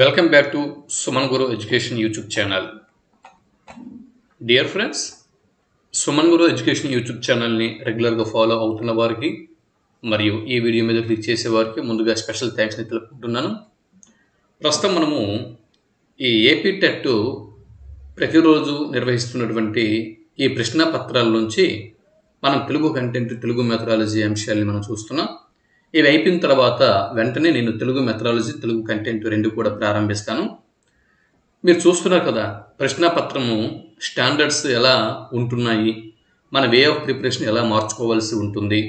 Welcome back to Suman Guru Education YouTube channel. Dear friends, Suman Guru Education YouTube channel ni regular ga follow అవుతున్న వారికి మరియు ఈ video మీద click చేసే వారికి ముందుగా స్పెషల్ థాంక్స్ ని తెలుపుకుంటున్నాను. ప్రస్తుతం మనము ఈ ఏపీ టెట్ ప్రతిరోజు నిర్వహిస్తున్నటువంటి ఈ ప్రశ్న పత్రాల నుంచి మనం తెలుగు కంటెంట్ తెలుగు మెథడాలజీ అంశాలను మనం చూస్తున్నాం. ఇవి అయిపోయిన తర్వాత వెంటనే నేను తెలుగు మెథడాలజీ తెలుగు కంటెంట్ రెండు కూడా ప్రారంభిస్తాను. మీరు చూస్తున్నారు కదా ప్రశ్నపత్రము స్టాండర్డ్స్ ఎలా ఉంటున్నాయి, మన వే ఆఫ్ ప్రిపరేషన్ ఎలా మార్చుకోవాల్సి ఉంటుంది,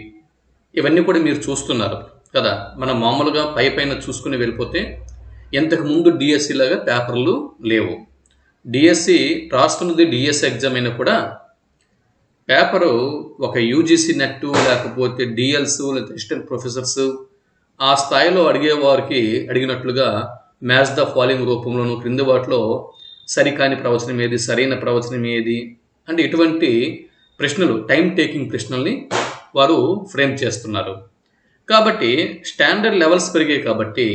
ఇవన్నీ కూడా మీరు చూస్తున్నారు కదా. మనం మామూలుగా పైన చూసుకుని వెళ్ళిపోతే ఇంతకుముందు డిఎస్సి లాగా పేపర్లు లేవు. డిఎస్సి రాస్తున్నది డిఎస్సి ఎగ్జామ్ అయినా కూడా పేపరు ఒక యూజీసీ నెట్ లేకపోతే డిఎల్స్ లేదా అసిస్టెంట్ ప్రొఫెసర్స్ ఆ స్థాయిలో అడిగేవారికి అడిగినట్లుగా మ్యాచ్ ద ఫాలోయింగ్ రూపంలోనూ క్రింది వాటిలో సరికాని ప్రవచనం ఏది, సరైన ప్రవచనం ఏది అంటే ఇటువంటి ప్రశ్నలు టైం టేకింగ్ ప్రశ్నల్ని వారు ఫ్రేమ్ చేస్తున్నారు. కాబట్టి స్టాండర్డ్ లెవెల్స్ పెరిగాయి కాబట్టి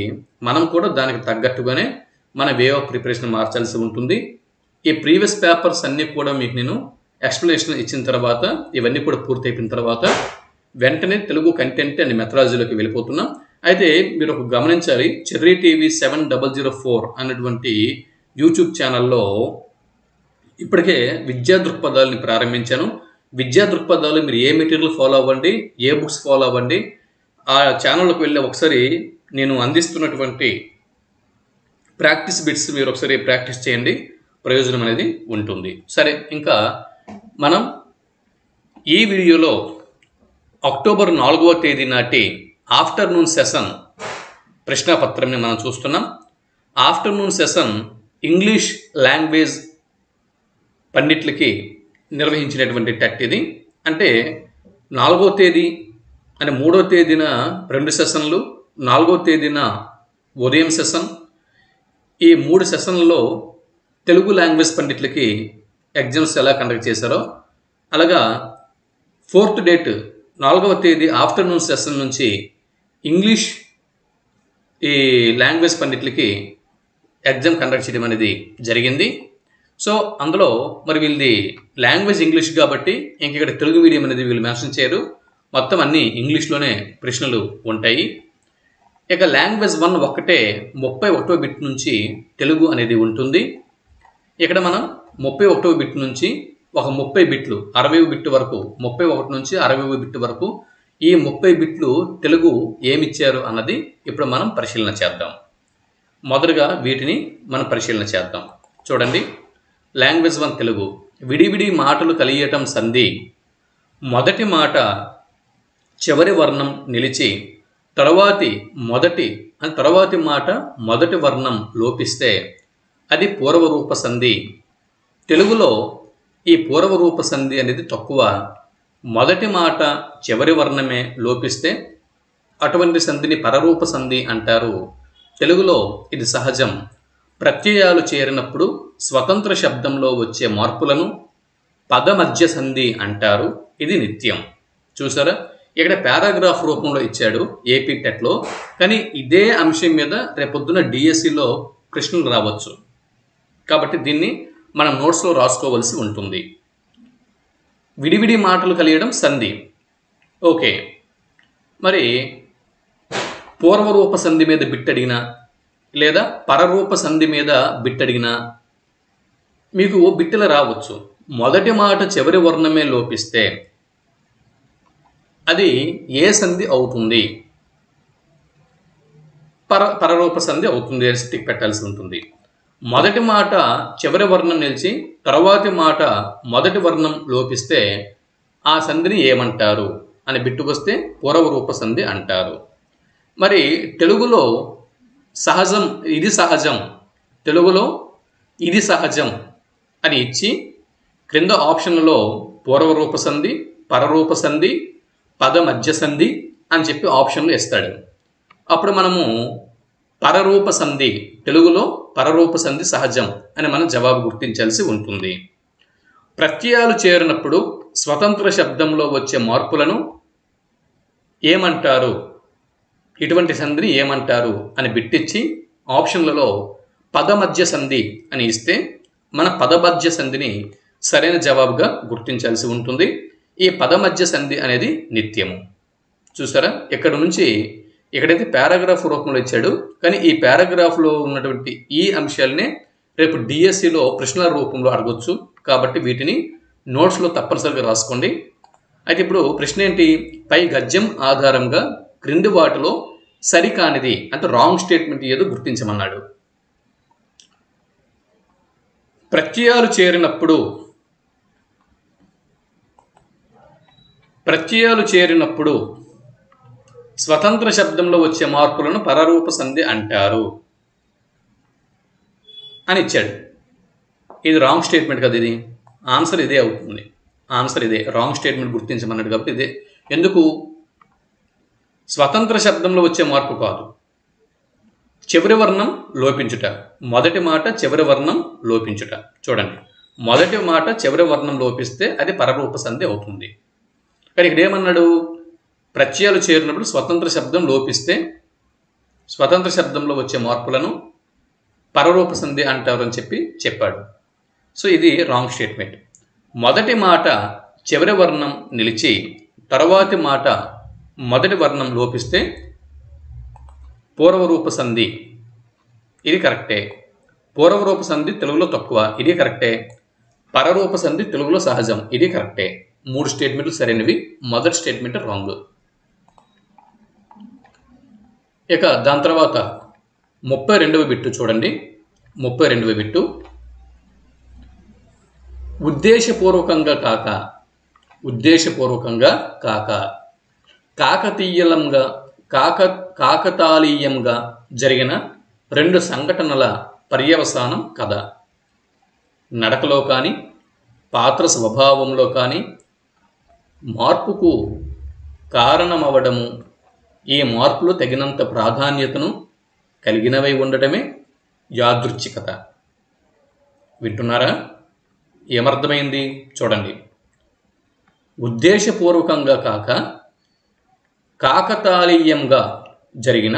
మనం కూడా దానికి తగ్గట్టుగానే మన వే ఆఫ్ ప్రిపరేషన్ మార్చాల్సి ఉంటుంది. ఈ ప్రీవియస్ పేపర్స్ అన్నీ కూడా మీకు నేను ఎక్స్ప్లెనేషన్ ఇచ్చిన తర్వాత ఇవన్నీ కూడా పూర్తి అయిపోయిన తర్వాత వెంటనే తెలుగు కంటెంట్ అండ్ మెథడాలజీలోకి వెళ్ళిపోతున్నాం. అయితే మీరు ఒక గమనించాలి, చెర్రీ టీవీ 7004 అన్నటువంటి యూట్యూబ్ ఛానల్లో ఇప్పటికే విద్యా దృక్పథాలని ప్రారంభించాను. విద్యా దృక్పథాలు మీరు ఏ మెటీరియల్ ఫాలో అవ్వండి, ఏ బుక్స్ ఫాలో అవ్వండి, ఆ ఛానల్లోకి వెళ్ళి ఒకసారి నేను అందిస్తున్నటువంటి ప్రాక్టీస్ బిట్స్ మీరు ఒకసారి ప్రాక్టీస్ చేయండి, ప్రయోజనం అనేది ఉంటుంది. సరే, ఇంకా మనం ఈ వీడియోలో అక్టోబర్ 4వ తేదీ నాటి ఆఫ్టర్నూన్ సెషన్ ప్రశ్నపత్రంని మనం చూస్తున్నాం. ఆఫ్టర్నూన్ సెషన్ ఇంగ్లీష్ లాంగ్వేజ్ పండిట్లకి నిర్వహించినటువంటి టెట్ ఇది. అంటే 4వ తేదీ అంటే 3వ తేదీన 2 సెషన్లు, 4వ తేదీన ఉదయం సెషన్. ఈ 3 సెషన్లలో తెలుగు లాంగ్వేజ్ పండిట్లకి ఎగ్జామ్స్ ఎలా కండక్ట్ చేశారో అలాగా 4th డేట్ 4వ తేదీ ఆఫ్టర్నూన్ సెషన్ నుంచి ఇంగ్లీష్ ఈ లాంగ్వేజ్ పండిట్లకి ఎగ్జామ్ కండక్ట్ చేయడం అనేది జరిగింది. సో అందులో మరి వీళ్ళది లాంగ్వేజ్ ఇంగ్లీష్ కాబట్టి ఇంక ఇక్కడ తెలుగు మీడియం అనేది వీళ్ళు మెన్షన్ చేయరు, మొత్తం అన్నీ ఇంగ్లీష్లోనే ప్రశ్నలు ఉంటాయి. ఇక లాంగ్వేజ్ 1 ఒక్కటే 31వ బిట్ నుంచి తెలుగు అనేది ఉంటుంది. ఇక్కడ మనం 31వ బిట్ నుంచి ఒక 30 బిట్లు 60వ బిట్ వరకు, 31 నుంచి 60వ బిట్ వరకు ఈ 30 బిట్లు తెలుగు ఏమిచ్చారు అన్నది ఇప్పుడు మనం పరిశీలన చేద్దాం. మొదటగా వీటిని మనం పరిశీలన చేద్దాం. చూడండి, లాంగ్వేజ్ 1 తెలుగు. విడివిడి మాటలు కలియటం సంధి. మొదటి మాట చివరి వర్ణం నిలిచి తరువాతి మాట మొదటి వర్ణం లోపిస్తే అది పూర్వరూప సంధి. తెలుగులో ఈ పూర్వరూప సంధి అనేది తక్కువ. మొదటి మాట చివరి వర్ణమే లోపిస్తే అటువంటి సంధిని పరరూప సంధి అంటారు. తెలుగులో ఇది సహజం. ప్రత్యయాలు చేరినప్పుడు స్వతంత్ర శబ్దంలో వచ్చే మార్పులను పదమధ్య సంధి అంటారు. ఇది నిత్యం. చూసారా, ఇక్కడ పారాగ్రాఫ్ రూపంలో ఇచ్చాడు ఏపీ టెట్లో, కానీ ఇదే అంశం మీద రేపొద్దున డిఎస్సిలో ప్రశ్నలు రావచ్చు కాబట్టి దీన్ని మనం నోట్స్లో రాసుకోవాల్సి ఉంటుంది. విడివిడి మాటలు కలియడం సంధి. ఓకే, మరి పూర్వరూప సంధి మీద బిట్ అడిగినా లేదా పరరూప సంధి మీద బిట్ అడిగినా మీకు బిట్టులు రావచ్చు. మొదటి మాట చివరి వర్ణమే లోపిస్తే అది ఏ సంధి అవుతుంది? పరరూప సంధి అవుతుంది అని టిక్ పెట్టాల్సి ఉంటుంది. మొదటి మాట చివరి వర్ణం నిలిచి తర్వాతి మాట మొదటి వర్ణం లోపిస్తే ఆ సంధిని ఏమంటారు అని బిట్టుకొస్తే పూర్వరూప సంధి అంటారు. మరి తెలుగులో సహజం, ఇది సహజం, తెలుగులో ఇది సహజం అని ఇచ్చి క్రింద ఆప్షన్లలో పూర్వరూప సంధి, పరరూప సంధి, పద మధ్య సంధి అని చెప్పి ఆప్షన్లు ఇస్తాడు. అప్పుడు మనము పరరూప సంధి, తెలుగులో పరరూప సంధి సహజం అని మనం జవాబు గుర్తించాల్సి ఉంటుంది. ప్రత్యయాలు చేరినప్పుడు స్వతంత్ర శబ్దంలో వచ్చే మార్పులను ఏమంటారు, ఇటువంటి సంధిని ఏమంటారు అని బిట్టిచ్చి ఆప్షన్లలో పదమధ్య సంధి అని ఇస్తే మన పదమధ్య సంధిని సరైన జవాబుగా గుర్తించాల్సి ఉంటుంది. ఈ పదమధ్య సంధి అనేది నిత్యము. చూసారా, ఇక్కడ నుంచి ఇక్కడైతే పారాగ్రాఫ్ రూపంలో ఇచ్చాడు, కానీ ఈ పారాగ్రాఫ్లో ఉన్నటువంటి ఈ అంశాలనే రేపు డిఎస్సిలో ప్రశ్నల రూపంలో అడగొచ్చు. కాబట్టి వీటిని నోట్స్లో తప్పనిసరిగా రాసుకోండి. అయితే ఇప్పుడు ప్రశ్న ఏంటి? పై గద్యం ఆధారంగా క్రింది వాటిలో సరికానిది అంటే రాంగ్ స్టేట్మెంట్ ఏదో గుర్తించమన్నాడు. ప్రత్యయాలు చేరినప్పుడు స్వతంత్ర శబ్దంలో వచ్చే మార్పులను పరరూప సంధి అంటారు అని ఇచ్చాడు. ఇది రాంగ్ స్టేట్మెంట్ కదా, ఇది ఆన్సర్ ఇదే అవుతుంది. ఆన్సర్ ఇదే, రాంగ్ స్టేట్మెంట్ గుర్తించమన్నాడు కాబట్టి ఇదే. ఎందుకు? స్వతంత్ర శబ్దంలో వచ్చే మార్పు కాదు, చివరి వర్ణం లోపించుట. మొదటి మాట చివరి వర్ణం లోపించుట. చూడండి, మొదటి మాట చివరి వర్ణం లోపిస్తే అది పరరూప సంధి అవుతుంది. కానీ ఇక్కడ ఏమన్నాడు? ప్రత్యయాలు చేరినప్పుడు స్వతంత్ర శబ్దం లోపిస్తే స్వతంత్ర శబ్దంలో వచ్చే మార్పులను పరరూప సంధి అంటారు అని చెప్పాడు. సో ఇది రాంగ్ స్టేట్మెంట్. మొదటి మాట చివరి వర్ణం నిలిచి తర్వాతి మాట మొదటి వర్ణం లోపిస్తే పూర్వరూప సంధి, ఇది కరెక్టే. పూర్వరూప సంధి తెలుగులో తక్కువ, ఇది కరెక్టే. పరరూప సంధి తెలుగులో సహజం, ఇది కరెక్టే. 3 స్టేట్మెంట్లు సరైనవి, మొదటి స్టేట్మెంట్ రాంగ్. ఇక దాని తర్వాత 32వ బిట్టు చూడండి. 32వ బిట్టు, ఉద్దేశపూర్వకంగా కాక కాకతాళీయంగా జరిగిన 2 సంఘటనల పర్యవసానం కథ. నడకలో కానీ పాత్ర స్వభావంలో కానీ మార్పుకు కారణమవడము, ఈ మార్పులు తగినంత ప్రాధాన్యతను కలిగినవై ఉండటమే యాదృచ్ఛికత. వింటున్నారా? ఏమర్థమైంది? చూడండి, ఉద్దేశపూర్వకంగా కాక కాకతాళీయంగా జరిగిన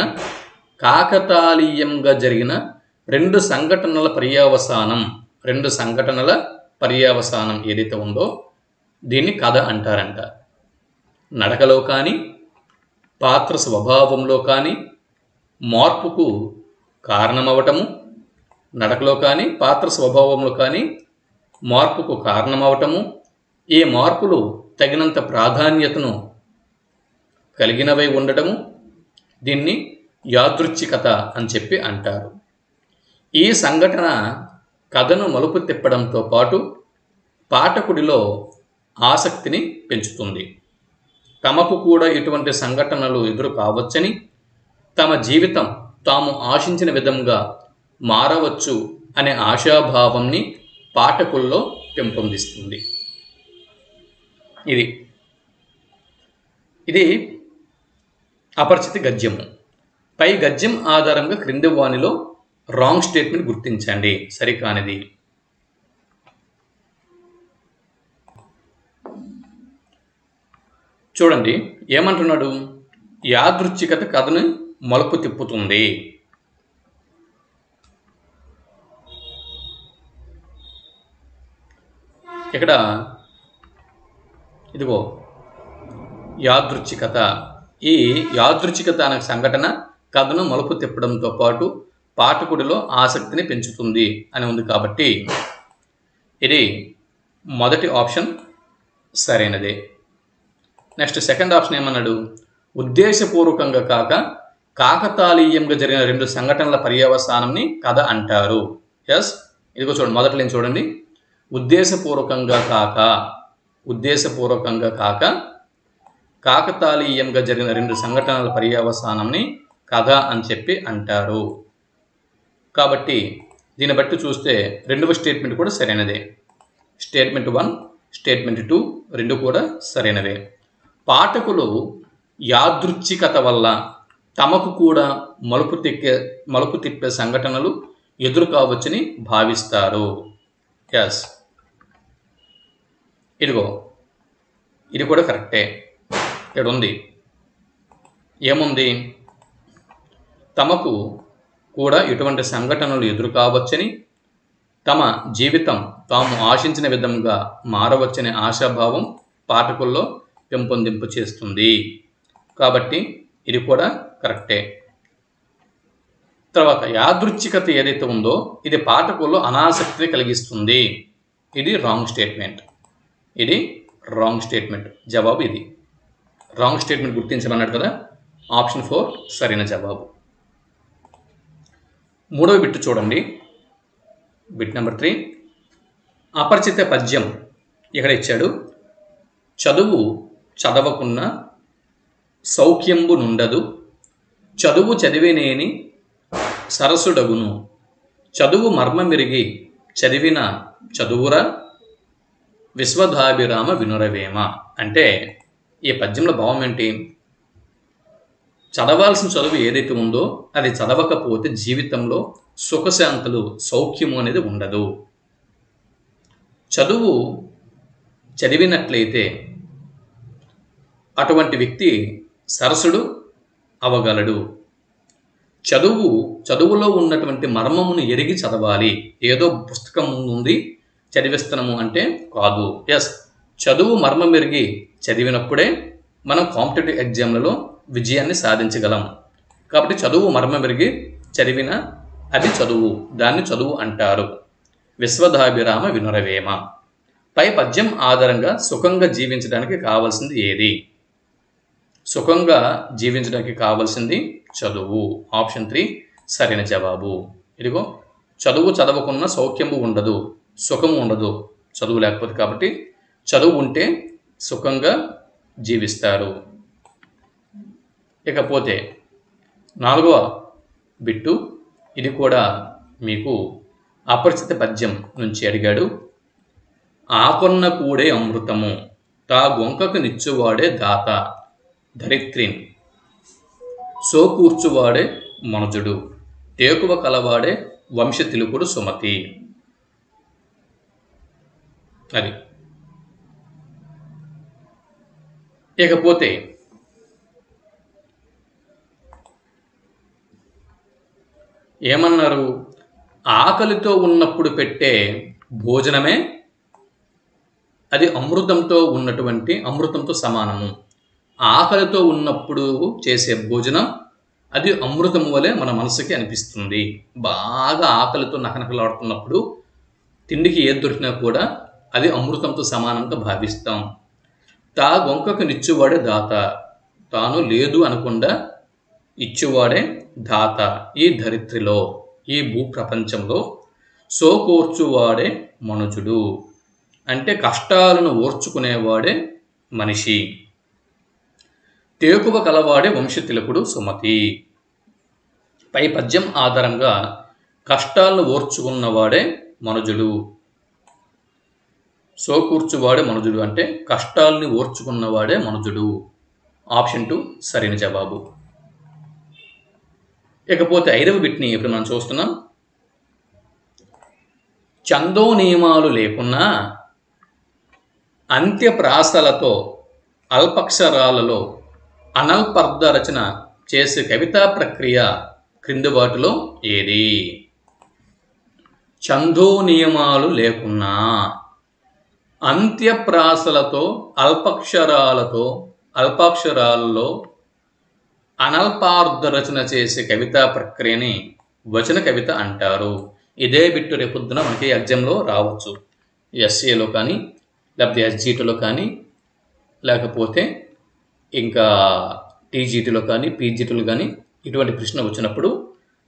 2 సంఘటనల పర్యవసానం ఏదైతే ఉందో దీన్ని కథ అంటారంట. నడకలో కానీ పాత్ర స్వభావంలో కానీ మార్పుకు కారణమవటము, నడకలో కానీ పాత్ర స్వభావంలో కానీ మార్పుకు కారణమవటము, ఈ మార్పులు తగినంత ప్రాధాన్యతను కలిగినవై ఉండటము, దీన్ని యాదృచ్ఛికత అని అంటారు. ఈ సంఘటన కథను మలుపు తిప్పడంతో పాటు పాఠకుడిలో ఆసక్తిని పెంచుతుంది. తమకు కూడా ఇటువంటి సంఘటనలు ఎదురు కావచ్చని, తమ జీవితం తాము ఆశించిన విధంగా మారవచ్చు అనే ఆశాభావంని పాఠకుల్లో పెంపొందిస్తుంది. ఇది అపరిచిత గద్యము. పై గద్యం ఆధారంగా క్రింది వానిలో రాంగ్ స్టేట్మెంట్ గుర్తించండి, సరికానిది. చూడండి ఏమంటున్నాడు? యాదృచ్ఛికత కథను మలుపు తిప్పుతుంది. ఇక్కడ ఇదిగో యాదృచ్ఛికత. ఈ యాదృచ్ఛికత అనే సంఘటన కథను మలుపు తిప్పడంతో పాటు పాఠకుడిలో ఆసక్తిని పెంచుతుంది అని ఉంది. కాబట్టి ఇది మొదటి ఆప్షన్ సరైనదే. నెక్స్ట్ సెకండ్ ఆప్షన్ ఏమన్నాడు? ఉద్దేశపూర్వకంగా కాక కాకతాళీయంగా జరిగిన 2 సంఘటనల పర్యవసానంని కథ అంటారు. ఎస్, ఇదిగో చూడండి, మొదటి లైన్ చూడండి. ఉద్దేశపూర్వకంగా కాక కాకతాళీయంగా జరిగిన 2 సంఘటనల పర్యవసానంని కథ అని అంటారు. కాబట్టి దీన్ని బట్టి చూస్తే రెండవ స్టేట్మెంట్ కూడా సరైనదే. స్టేట్మెంట్ 1, స్టేట్మెంట్ 2 రెండు కూడా సరైనవే. పాఠకులు యాదృచ్ఛికత వల్ల తమకు కూడా మలుపు తిప్పే సంఘటనలు ఎదురు కావచ్చని భావిస్తారు. ఎస్, ఇదిగో ఇది కూడా కరెక్టే. ఇక్కడ ఉంది, ఏముంది? తమకు కూడా ఇటువంటి సంఘటనలు ఎదురు కావచ్చని, తమ జీవితం తాము ఆశించిన విధంగా మారవచ్చనే ఆశాభావం పాఠకుల్లో పెంపొందింపు చేస్తుంది. కాబట్టి ఇది కూడా కరెక్టే. తర్వాత యాదృచ్ఛికత ఏదైతే ఉందో ఇది పాఠకుల్లో అనాసక్తి కలిగిస్తుంది. ఇది రాంగ్ స్టేట్మెంట్. ఇది రాంగ్ స్టేట్మెంట్. జవాబు ఇది. రాంగ్ స్టేట్మెంట్ గుర్తించమన్నాడు కదా, ఆప్షన్ 4 సరైన జవాబు. మూడవ బిట్టు చూడండి. Bit number 3. అపరిచిత పద్యం ఇక్కడ ఇచ్చాడు. చదువు చదవకున్న సౌఖ్యంబు నుండదు, చదువు చదివినేని సరసుడగును, చదువు మర్మమిరిగి చదివిన చదువురా విశ్వధాభిరామ వినురవేమ. అంటే ఈ పద్యంలో భావం ఏంటి? చదవాల్సిన చదువు ఏదైతే ఉందో అది చదవకపోతే జీవితంలో సుఖశాంతులు సౌఖ్యము అనేది ఉండదు. చదువు చదివినట్లయితే అటువంటి వ్యక్తి సరసుడు అవగలడు. చదువులో ఉన్నటువంటి మర్మమును ఎరిగి చదవాలి. ఏదో పుస్తకం ఉంది చదివిస్తున్నాము అంటే కాదు. ఎస్, చదువు మర్మం ఎరిగి చదివినప్పుడే మనం కాంపిటేటివ్ ఎగ్జామ్లలో విజయాన్ని సాధించగలం. కాబట్టి చదువు మర్మం ఎరిగి చదివిన అది చదువు, దాన్ని చదువు అంటారు. విశ్వధాభిరామ వినురవేమ. పై పద్యం ఆధారంగా సుఖంగా జీవించడానికి కావాల్సింది ఏది? సుఖంగా జీవించడానికి కావాల్సింది చదువు. ఆప్షన్ 3 సరైన జవాబు. ఇదిగో, చదువు చదవకున్న సౌఖ్యము ఉండదు, సుఖము ఉండదు చదువు లేకపోతే. కాబట్టి చదువు ఉంటే సుఖంగా జీవిస్తారు. ఇకపోతే 4వ బిట్టు. ఇది కూడా మీకు అపరిచిత పద్యం నుంచి అడిగాడు. ఆకొన్న కూడే అమృతము, తా గొంకకు నిచ్చువాడే దాత, ధరిత్రిన్ సోకూర్చువాడే మనుజుడు, టేకువ కలవాడే వంశ తిలుకుడు సుమతి. అది. ఇకపోతే ఏమన్నారు? ఆకలితో ఉన్నప్పుడు పెట్టే భోజనమే అది అమృతంతో సమానము. ఆకలితో ఉన్నప్పుడు చేసే భోజనం అది అమృతం వలె మన మనసుకి అనిపిస్తుంది. బాగా ఆకలితో నకనకలాడుతున్నప్పుడు తిండికి ఏది దొరికినా కూడా అది అమృతంతో సమానంగా భావిస్తాం. తా గొంకకు నిచ్చువాడే దాత, తాను లేదు అనకుండా ఇచ్చువాడే దాత. ఈ ధరిత్రిలో, ఈ భూప్రపంచంలో సోకోర్చువాడే మనుజుడు, అంటే కష్టాలను ఓర్చుకునేవాడే మనిషి. టేకువ కలవాడే వంశతిలకుడు సుమతి. పై పద్యం ఆధారంగా కష్టాలను ఓర్చుకున్నవాడే మనుజుడు. సోకూర్చువాడే మనుజుడు అంటే కష్టాలని ఓర్చుకున్నవాడే మనుజుడు. ఆప్షన్ 2 సరైన జవాబు. ఇకపోతే 5వ బిట్ని ఇప్పుడు మనం చూస్తున్నాం. ఛందో నియమాలు లేకున్నా అంత్యప్రాసలతో అల్పక్షరాలలో అనల్పర్ధ రచన చేసే కవితా ప్రక్రియ క్రింది వాటిలో ఏది? ఛందో నియమాలు లేకున్నా అంత్యప్రాసలతో అల్పాక్షరాలలో అనల్పార్ధ రచన చేసే కవితా ప్రక్రియని వచన కవిత అంటారు. ఇదే బిట్టు రేపొద్దున మనకి ఎగ్జామ్లో రావచ్చు. ఎస్ఏలో కానీ, లేకపోతే ఎస్జీటీలో కానీ, లేకపోతే ఇంకా టీజీటీలో కానీ, పీజీటీలో కానీ ఇటువంటి ప్రశ్న వచ్చినప్పుడు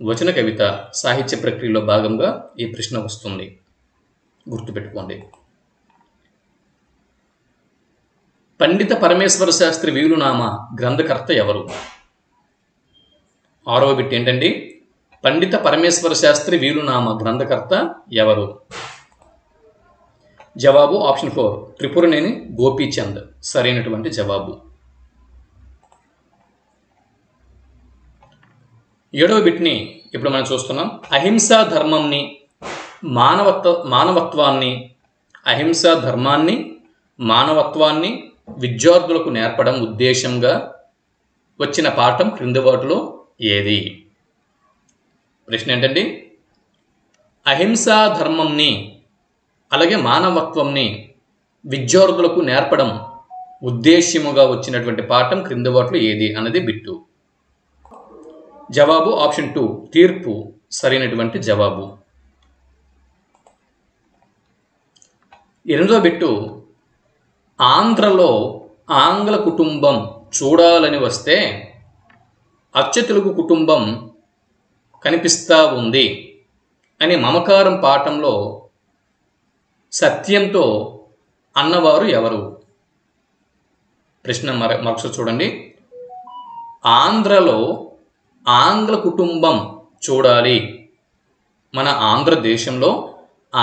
వచన కవిత సాహిత్య ప్రక్రియలో భాగంగా ఈ ప్రశ్న వస్తుంది. గుర్తుపెట్టుకోండి. పండిత పరమేశ్వర శాస్త్రి వీలునామా గ్రంథకర్త ఎవరు? 6వ బిట్ ఏంటండి? పండిత పరమేశ్వర శాస్త్రి వీలునామా గ్రంథకర్త ఎవరు? జవాబు ఆప్షన్ 4 త్రిపురనేని గోపీచంద్ సరైనటువంటి జవాబు. 7వ బిట్ని ఇప్పుడు మనం చూస్తున్నాం. అహింసా ధర్మాన్ని మానవత్వాన్ని విద్యార్థులకు నేర్పడం ఉద్దేశంగా వచ్చిన పాఠం క్రింది వాటిలో ఏది? ప్రశ్న ఏంటండి? అహింసా ధర్మంని అలాగే మానవత్వంని విద్యార్థులకు నేర్పడం ఉద్దేశ్యముగా వచ్చినటువంటి పాఠం క్రింది వాటిలో ఏది అన్నది బిట్టు. జవాబు ఆప్షన్ 2 తీర్పు సరైనటువంటి జవాబు. 8వ బిట్టు, ఆంధ్రలో ఆంగ్ల కుటుంబం చూడాలని వస్తే అచ్చ తెలుగు కుటుంబం కనిపిస్తా ఉంది అని మమకారం పాఠంలో సత్యంతో అన్నవారు ఎవరు? ప్రశ్న మరొకసారి చూడండి. ఆంధ్రలో ఆంగ్ల కుటుంబం చూడాలి, మన ఆంధ్రదేశంలో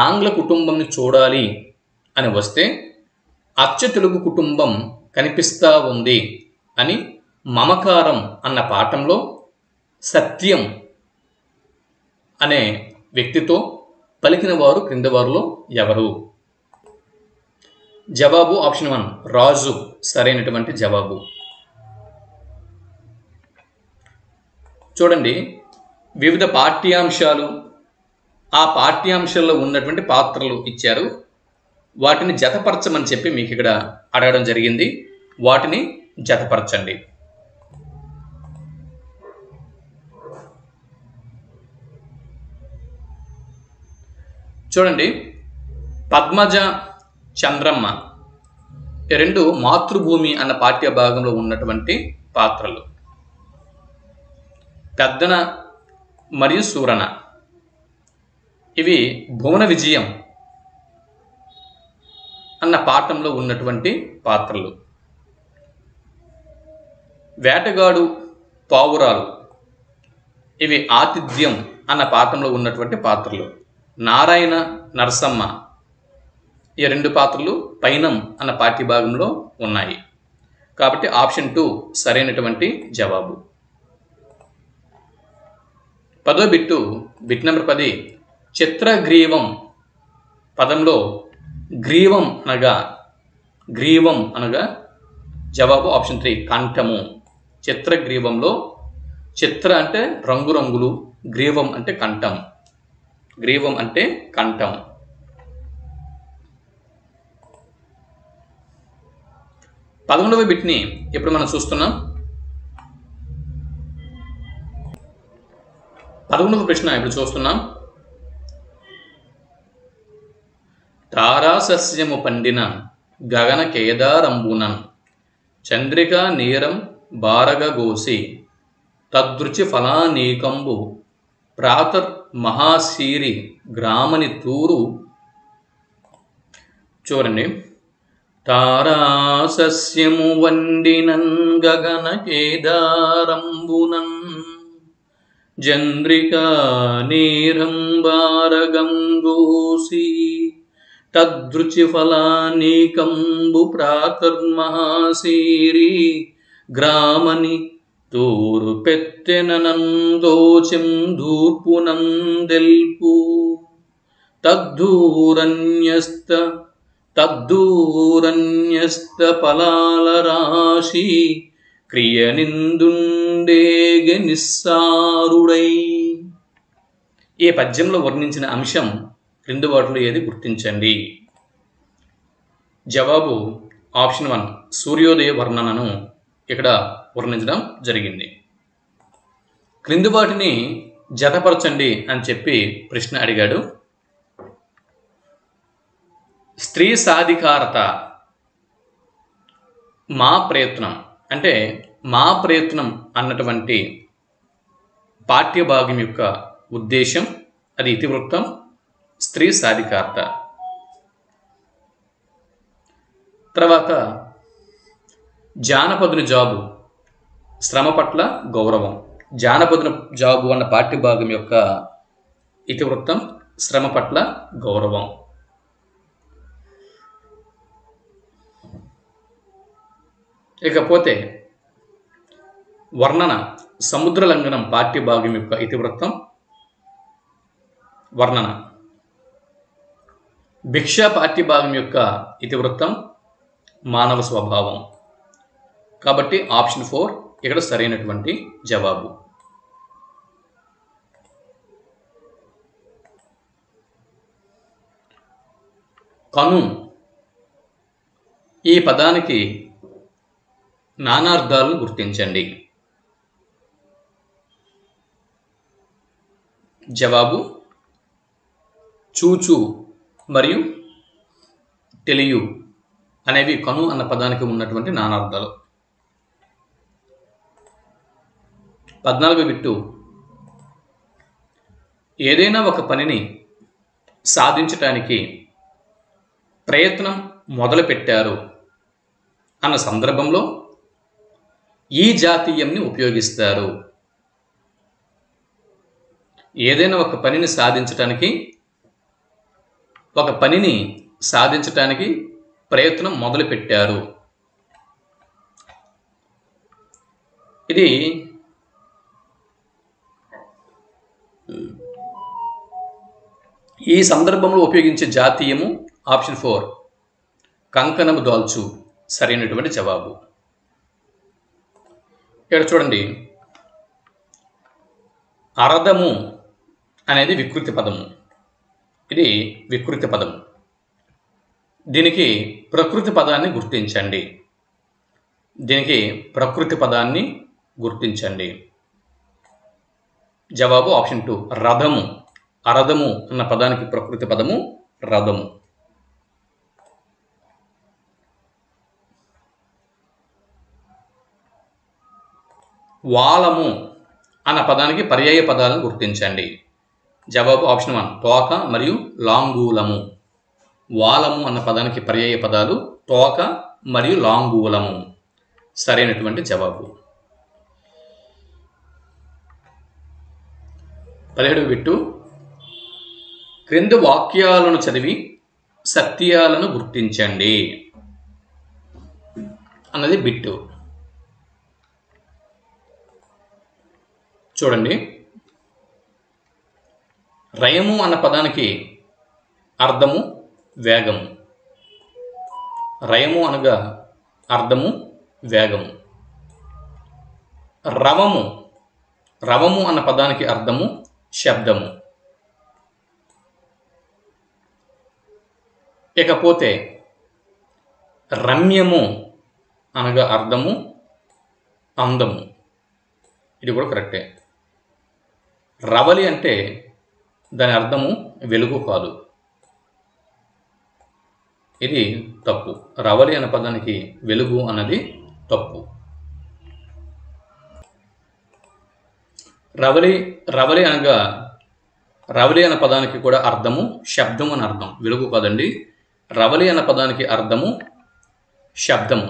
ఆంగ్ల కుటుంబంని చూడాలి అని వస్తే అచ్చ తెలుగు కుటుంబం కనిపిస్తా ఉంది అని మమకారం అన్న పాఠంలో సత్యం అనే వ్యక్తితో పలికిన వారు క్రింది వారిలో ఎవరు? జవాబు ఆప్షన్ 1 రాజు సరైనటువంటి జవాబు. చూడండి, వివిధ పాఠ్యాంశాలు, ఆ పాఠ్యాంశాల్లో ఉన్నటువంటి పాత్రలు ఇచ్చారు. వాటిని జతపరచమని చెప్పి మీకు ఇక్కడ అడగడం జరిగింది. వాటిని జతపరచండి. చూడండి, పద్మజ, చంద్రమ్మ ఈ రెండు మాతృభూమి అన్న పాఠ్య భాగంలో ఉన్నటువంటి పాత్రలు. పెద్దన మరియు సూరన ఇవి భువన విజయం అన్న పాఠంలో ఉన్నటువంటి పాత్రలు. వేటగాడు, పావురాలు ఇవి ఆతిథ్యం అన్న పాఠంలో ఉన్నటువంటి పాత్రలు. నారాయణ, నరసమ్మ ఈ రెండు పాత్రలు పైనం అన్న పాఠ్యభాగంలో ఉన్నాయి. కాబట్టి ఆప్షన్ 2 సరైనటువంటి జవాబు. 10వ బిట్టు, బిట్ నెంబర్ 10, చిత్రగ్రీవం పదంలో గ్రీవం అనగా జవాబు ఆప్షన్ 3 కంఠము. చిత్రగ్రీవంలో చిత్ర అంటే రంగురంగులు, గ్రీవం అంటే కంఠం. గ్రీవం అంటే కంఠం. 11వ బిట్ని ఇప్పుడు మనం చూస్తున్నాం. 11వ ప్రశ్న ఇప్పుడు చూస్తున్నాం. తారాసస్యము పండిన గగన కేదారంబునం చంద్రికా నీరం బారగగోసి తదృచి ఫలానీకంబు ప్రాతర్ మహాశీరి గ్రామని తూరు. చూడండి, తారాసస్యము వండినన్ గగన కేదారంబునం చంద్రికా నీరం బారగంగోసి తదృచి ఫలానీకంబు ప్రాతర్మహాశీరి గ్రామని తూరు పెట్టెనందోచెం దూర్పునందెల్పు తద్దూరన్యస్త ఫలాల రాశి క్రియనిందుండేగ నిస్సారుడై. ఈ పద్యంలో వర్ణించిన అంశం క్రింది వాటిలో ఏది గుర్తించండి? జవాబు ఆప్షన్ 1 సూర్యోదయ వర్ణనను ఇక్కడ వర్ణించడం జరిగింది. క్రింది వాటిని జతపరచండి అని చెప్పి ప్రశ్న అడిగాడు. స్త్రీ సాధికారత, మా ప్రయత్నం అంటే మా ప్రయత్నం అన్నటువంటి పాఠ్యభాగం యొక్క ఉద్దేశం, అది ఇతివృత్తం. స్త్రీ సాధికారత. తర్వాత జానపదుని జాబు, శ్రమ పట్ల గౌరవం. జానపదుని జాబు అన్న పాఠ్యభాగం యొక్క ఇతివృత్తం శ్రమ పట్ల గౌరవం. ఇకపోతే వర్ణన, సముద్ర లంఘనం పాఠ్యభాగం యొక్క ఇతివృత్తం వర్ణన. భిక్ష పాఠ్యభాగం యొక్క ఇతివృత్తం మానవ స్వభావం. కాబట్టి ఆప్షన్ 4 ఇక్కడ సరైనటువంటి జవాబు. కను ఈ పదానికి నానార్థాలను గుర్తించండి. జవాబు చూచు మరియు తెలియు అనేవి కను అన్న పదానికి ఉన్నటువంటి నానార్థాలు. 14వ బిట్టు, ఏదైనా ఒక పనిని సాధించటానికి ప్రయత్నం మొదలుపెట్టారు అన్న సందర్భంలో ఈ జాతీయంని ఉపయోగిస్తారు. ఏదైనా ఒక పనిని సాధించటానికి ప్రయత్నం మొదలుపెట్టారు. ఇది ఈ సందర్భంలో ఉపయోగించే జాతీయము ఆప్షన్ 4 కంకణము దాల్చు సరైనటువంటి జవాబు. ఇక్కడ చూడండి, అరదము అనేది వికృతి పదము. ఇది వికృతి పదము. దీనికి ప్రకృతి పదాన్ని గుర్తించండి. జవాబు ఆప్షన్ 2 రథము. అరదము అన్న పదానికి ప్రకృతి పదము రథము. వాలము అన్న పదానికి పర్యాయ పదాలను గుర్తించండి. జవాబు ఆప్షన్ 1 తోక మరియు లాంగూలము. వాలము అన్న పదానికి పర్యాయ పదాలు తోక మరియు లాంగూలము. సరైనటువంటి జవాబు. 17వ బిట్టు, క్రింది వాక్యాలను చదివి సత్యాలను గుర్తించండి అన్నది బిట్టు. చూడండి, రయము అన్న పదానికి అర్థము వేగము. రయము అనగా అర్థము వేగము. రవము అన్న పదానికి అర్థము శబ్దము. ఇకపోతే రమ్యము అనగా అర్థము అందము. ఇది కూడా కరెక్టే. రవలి అంటే దాని అర్థము వెలుగు కాదు. ఇది తప్పు. రవలి అన్న పదానికి వెలుగు అన్నది తప్పు. రవలి అన్న పదానికి కూడా అర్థము శబ్దము అని అర్థం, వెలుగు కాదండి. రవలి అన్న పదానికి అర్థము శబ్దము.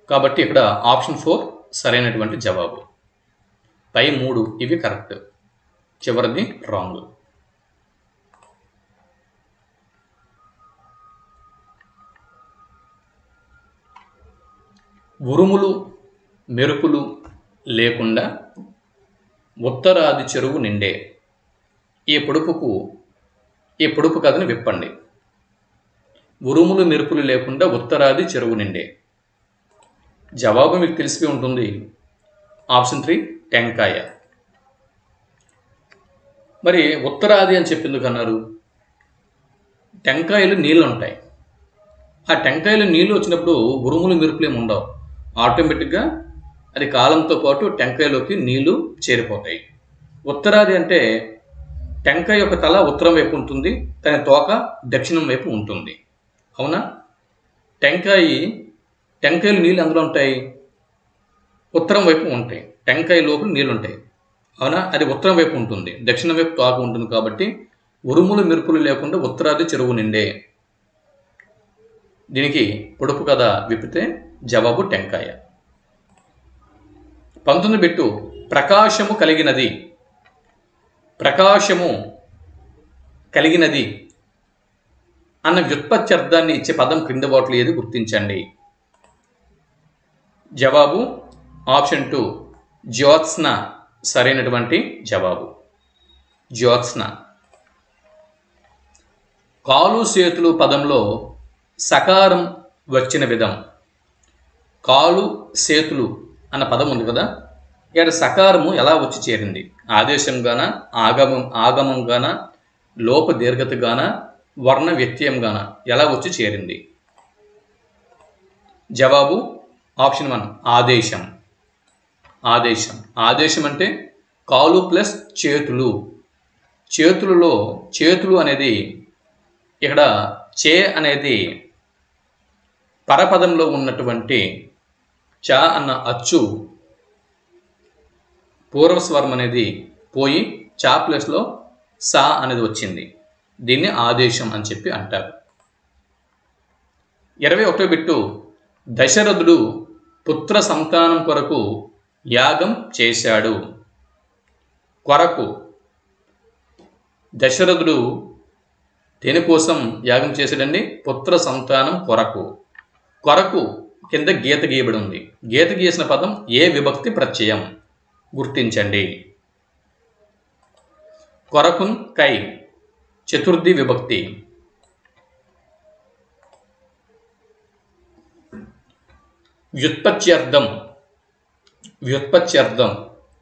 కాబట్టి ఇక్కడ ఆప్షన్ 4 సరైనటువంటి జవాబు. పై 3 ఇవి కరెక్ట్, చివరిది రాంగ్. ఉరుములు మెరుపులు లేకుండా ఉత్తరాది చెరువు నిండే. ఈ పొడుపు కథను విప్పండి. ఉరుములు మెరుపులు లేకుండా ఉత్తరాది చెరువు నిండే. జవాబు మీకు తెలిసి ఉంటుంది. ఆప్షన్ 3 టెంకాయ. మరి ఉత్తరాది అని చెప్పిందుకు అన్నారు? టెంకాయలు నీళ్ళు ఉంటాయి. ఆ టెంకాయలు నీళ్ళు వచ్చినప్పుడు ఉరుములు మెరుపులు ఏమి ఉండవు. ఆటోమేటిక్గా అది కాలంతో పాటు టెంకాయలోకి నీళ్లు చేరిపోతాయి. ఉత్తరాది అంటే టెంకాయ యొక్క తల ఉత్తరం వైపు ఉంటుంది, దాని తోక దక్షిణం వైపు ఉంటుంది. అవునా? టెంకాయలు నీళ్ళు అందులో ఉంటాయి, ఉత్తరం వైపు ఉంటాయి. టెంకాయ లోపల నీళ్ళు ఉంటాయి. అవునా? అది ఉత్తరం వైపు ఉంటుంది, దక్షిణం వైపు తోక ఉంటుంది. కాబట్టి ఉరుములు మెరుపులు లేకుండా ఉత్తరాది చెరువు నిండే. దీనికి పొడుపు కథ విప్పితే జవాబు టెంకాయ. 19 బిట్టు, ప్రకాశము కలిగినది అన్న వ్యుత్పత్త్యర్థాన్ని ఇచ్చే పదం క్రింద వాటిలో ఏది గుర్తించండి. జవాబు ఆప్షన్ 2 జ్యోత్స్న సరైనటువంటి జవాబు. జ్యోత్స్న. కాలు చేతులు పదంలో సకారం వచ్చిన విధం. కాలు చేతులు అన్న పదం ఉంది కదా, ఇక్కడ సకారము ఎలా వచ్చి చేరింది? ఆదేశంగాన, ఆగమంగాన, లోప దీర్ఘతగాన, వర్ణ వ్యత్యయంగాన ఎలా వచ్చి చేరింది? జవాబు ఆప్షన్ 1 ఆదేశం. ఆదేశం. ఆదేశం అంటే కాలు ప్లస్ చేతులు. చేతులు అనేది ఇక్కడ చే అనేది పరపదంలో ఉన్నటువంటి చ అన్న అచ్చు పూర్వస్వరం అనేది పోయి చా ప్లస్లో సా అనేది వచ్చింది. దీన్ని ఆదేశం అని చెప్పి అంటారు. 21వ బిట్టు దశరథుడు పుత్ర సంతానం కొరకు యాగం చేశాడు. కొరకు దశరథుడు దేనికోసం యాగం చేశాడండి? పుత్ర సంతానం కొరకు. కొరకు కింద గీత గీయబడి ఉంది. గీత గీసిన పదం ఏ విభక్తి ప్రత్యయం? గుర్తించండి. కొరకున్ కై చతుర్థి విభక్తి. వ్యుత్పత్త్యర్థం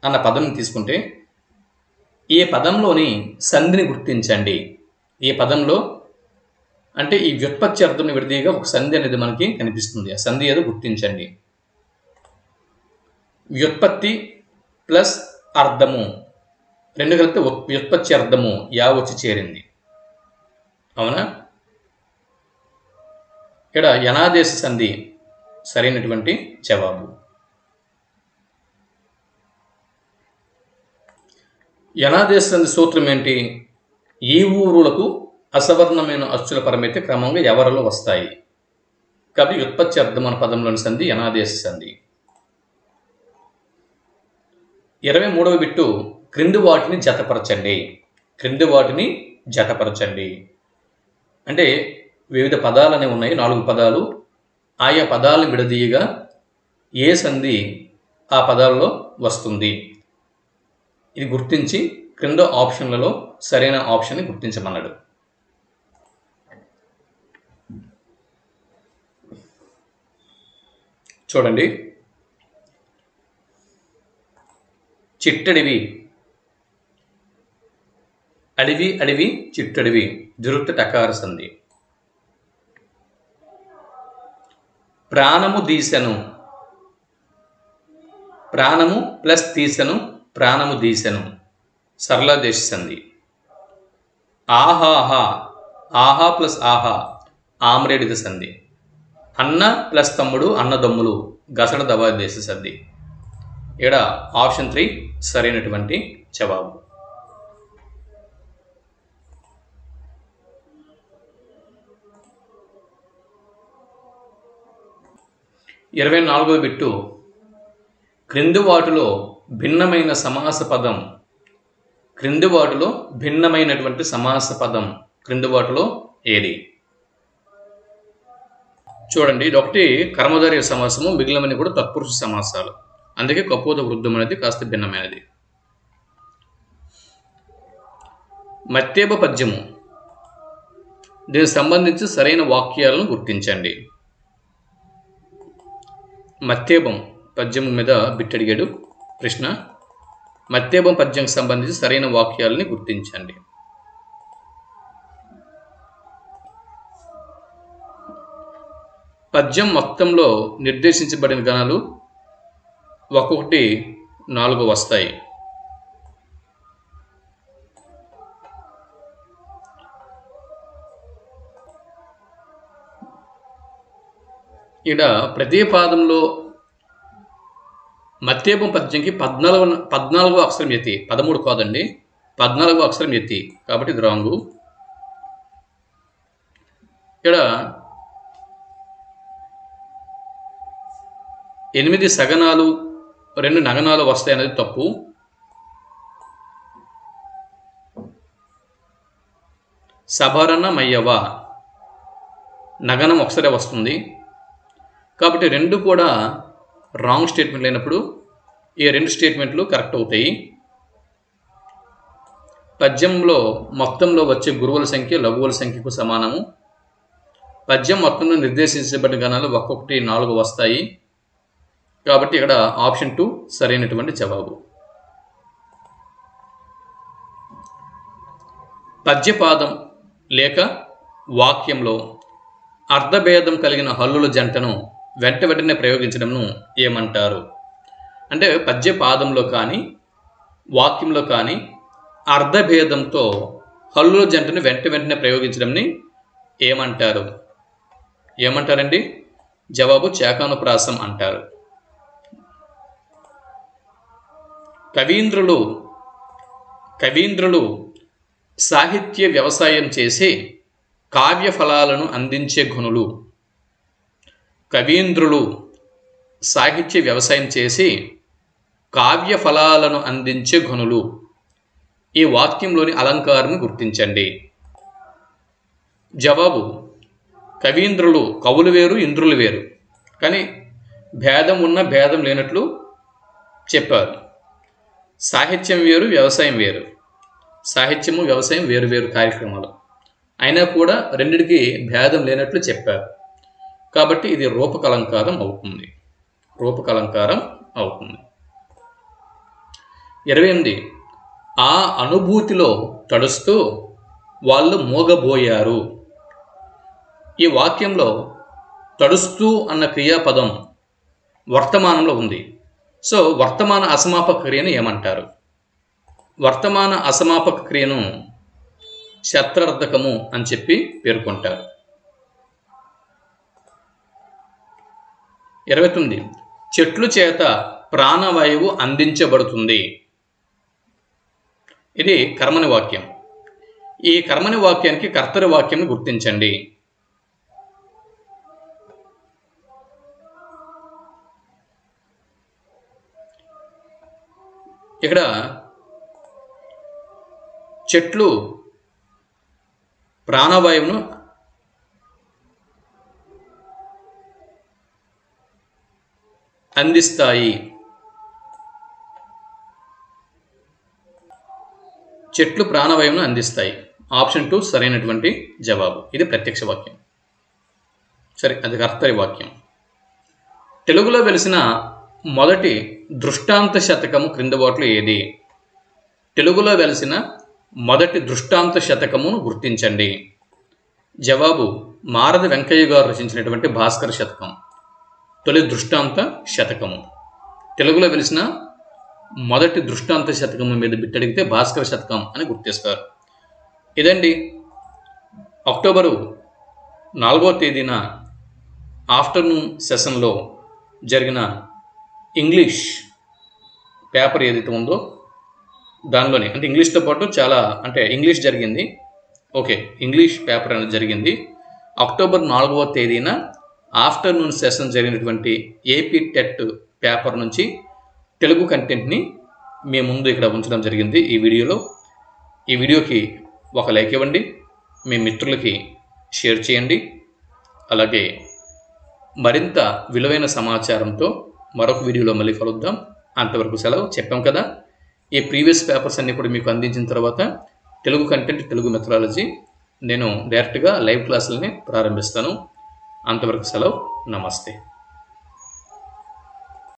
అన్న పదం తీసుకుంటే ఈ పదంలోని సంధిని గుర్తించండి. ఈ పదంలో అంటే ఈ వ్యుత్పత్త్యర్థం విడదీయగా ఒక సంధి అనేది మనకి కనిపిస్తుంది. ఆ సంధి ఏదో గుర్తించండి. వ్యుత్పత్తి ప్లస్ అర్థము రెండు కలిపితే వ్యుత్పత్త్యర్థము యా వచ్చి చేరింది. అవునా? ఇక్కడ యనాదేశ సంధి సరైనటువంటి జవాబు. యనాదేశ సంధి సూత్రం ఏంటి? ఈ ఊరులకు అసవర్ణమైన అచ్చుల పరమైతే క్రమంగా ఎవరిలో వస్తాయి. కాబట్టి వ్యుత్పత్త్యర్థం అనే పదంలోని సంధి యనాదేశ సంధి. 23వ బిట్టు క్రింది వాటిని జతపరచండి. అంటే వివిధ పదాలు అనేవి ఉన్నాయి, 4 పదాలు. ఆయా పదాలను విడదీయగా ఏ సంధి ఆ పదాలలో వస్తుంది ఇది గుర్తించి క్రింద ఆప్షన్లలో సరైన ఆప్షన్ని గుర్తించమన్నాడు. చూడండి, చిట్టడివి, అడివి చిట్టడివి జురుత్త టకార సంధి. ప్రాణము దీసెను, ప్రాణము ప్లస్ తీసెను, ప్రాణము దీసెను సరళాదేశ సంధి. ఆహా ప్లస్ ఆహా ఆమ్రేడిత సంధి. అన్న ప్లస్ తమ్ముడు అన్నదమ్ములు గసడ దవాదేశ సంధి. ఇక్కడ ఆప్షన్ 3 సరైనటువంటి జవాబు. ఇరవై 24వ బిట్టు క్రింది వాటిలో భిన్నమైన సమాస పదం. క్రింది వాటిలో భిన్నమైనటువంటి సమాస పదం క్రింది వాటిలో ఏది? చూడండి, ఇది ఒకటి కర్మధారయ సమాసము, మిగిలినవన్నీ కూడా తత్పురుష సమాసాలు. అందుకే కపోత వృద్ధం అనేది కాస్త భిన్నమైనది. మత్తేబ పద్యము, దీనికి సంబంధించి సరైన వాక్యాలను గుర్తించండి. మత్తేబం పద్యము మీద బిట్టడిగాడు ప్రశ్న. మత్తేబం పద్యంకి సంబంధించి సరైన వాక్యాలని గుర్తించండి. పద్యం మొత్తంలో నిర్దేశించబడిన గణాలు ఒక్కొక్కటి 4 వస్తాయి. ఇక్కడ ప్రతి పాదంలో మత్తేబం పద్యంకి 14వ అక్షరం ఎత్తి, 13 కాదండి, 14వ అక్షరం ఎత్తి, కాబట్టి ఇది రాంగు. ఇక్కడ 8 సగనాలు 2 నగనాలు వస్తాయి అనేది తప్పు. సభరణ మయ్యవ నగనం ఒకసారి వస్తుంది, కాబట్టి 2 కూడా రాంగ్ స్టేట్మెంట్లు అయినప్పుడు ఈ 2 స్టేట్మెంట్లు కరెక్ట్ అవుతాయి. పద్యంలో మొత్తంలో వచ్చే గురువుల సంఖ్య లఘువుల సంఖ్యకు సమానము. పద్యం మొత్తంలో నిర్దేశించబడిన గణాలు ఒక్కొక్కటి 4 వస్తాయి, కాబట్టి ఇక్కడ ఆప్షన్ 2 సరైనటువంటి జవాబు. పద్యపాదం లేక వాక్యంలో అర్థభేదం కలిగిన హల్లుల జంటను వెంటనే ప్రయోగించడంను ఏమంటారు? అంటే పద్య పాదంలో కానీ వాక్యంలో కానీ అర్థభేదంతో హల్లుల జంటను వెంటనే ప్రయోగించడంని ఏమంటారు? ఏమంటారండి? జవాబు చేకానుప్రాసం అంటారు. కవీంద్రులు సాహిత్య వ్యవసాయం చేసి కావ్య ఫలాలను అందించే గుణులు. కవీంద్రులు సాహిత్య వ్యవసాయం చేసి కావ్య ఫలాలను అందించే గుణులు. ఈ వాక్యంలోని అలంకారాన్ని గుర్తించండి. జవాబు కవీంద్రులు కవులు వేరు, ఇంద్రులు వేరు, కానీ భేదం ఉన్న భేదం లేనట్లు చెప్పారు. సాహిత్యం వేరు, వ్యవసాయం వేరు. సాహిత్యము వ్యవసాయం వేరు వేరు కార్యక్రమాలు అయినా కూడా రెండిటికి భేదం లేనట్లు చెప్పారు. కాబట్టి ఇది రూపకలంకారం అవుతుంది. రూపకలంకారం అవుతుంది. 28 ఆ అనుభూతిలో తడుస్తూ వాళ్ళు మూగబోయారు. ఈ వాక్యంలో తడుస్తూ అన్న క్రియాపదం వర్తమానంలో ఉంది. సో వర్తమాన అసమాపక క్రియను ఏమంటారు? వర్తమాన అసమాపక క్రియను శత్రార్థకము అని చెప్పి పేర్కొంటారు. 29 చెట్లు చేత ప్రాణవాయువు అందించబడుతుంది. ఇది కర్మని వాక్యం. ఈ కర్మని వాక్యానికి కర్తరి వాక్యం గుర్తించండి. ఇక్కడ చెట్లు ప్రాణవాయువును అందిస్తాయి. చెట్లు ప్రాణవాయువును అందిస్తాయి. ఆప్షన్ 2 సరైనటువంటి జవాబు. ఇది ప్రత్యక్ష వాక్యం. సరే, అది కర్తరి వాక్యం. తెలుగులో వెలిసిన మొదటి దృష్టాంత శతకము క్రింద వాటిలో ఏది? తెలుగులో వెలిసిన మొదటి దృష్టాంత శతకమును గుర్తించండి. జవాబు మారది వెంకయ్య గారు రచించినటువంటి భాస్కర శతకం తొలి దృష్టాంత శతకము. తెలుగులో వెలిసిన మొదటి దృష్టాంత శతకము మీద బిట్టడిగితే భాస్కర శతకం అని గుర్తిస్తారు. ఇదండి అక్టోబరు 4వ తేదీన ఆఫ్టర్నూన్ సెషన్లో జరిగిన ఇంగ్లీష్ పేపర్ ఏదైతే ఉందో దానిలోనే, అంటే ఇంగ్లీష్తో పాటు చాలా, అంటే ఇంగ్లీష్ జరిగింది. ఓకే, ఇంగ్లీష్ పేపర్ అనేది జరిగింది. అక్టోబర్ 4వ తేదీన ఆఫ్టర్నూన్ సెషన్ జరిగినటువంటి ఏపీ టెట్ పేపర్ నుంచి తెలుగు కంటెంట్ని మీ ముందు ఇక్కడ ఉంచడం జరిగింది. ఈ వీడియోకి ఒక లైక్ ఇవ్వండి, మీ మిత్రులకి షేర్ చేయండి. అలాగే మరింత విలువైన సమాచారంతో మరొక వీడియోలో మళ్ళీ కలుద్దాం. అంతవరకు సెలవు. చెప్పాం కదా, ఈ ప్రీవియస్ పేపర్స్ అన్ని కూడా మీకు అందించిన తర్వాత తెలుగు కంటెంట్, తెలుగు మెథడాలజీ నేను డైరెక్ట్గా లైవ్ క్లాసులని ప్రారంభిస్తాను. అంతవరకు సెలవు. నమస్తే.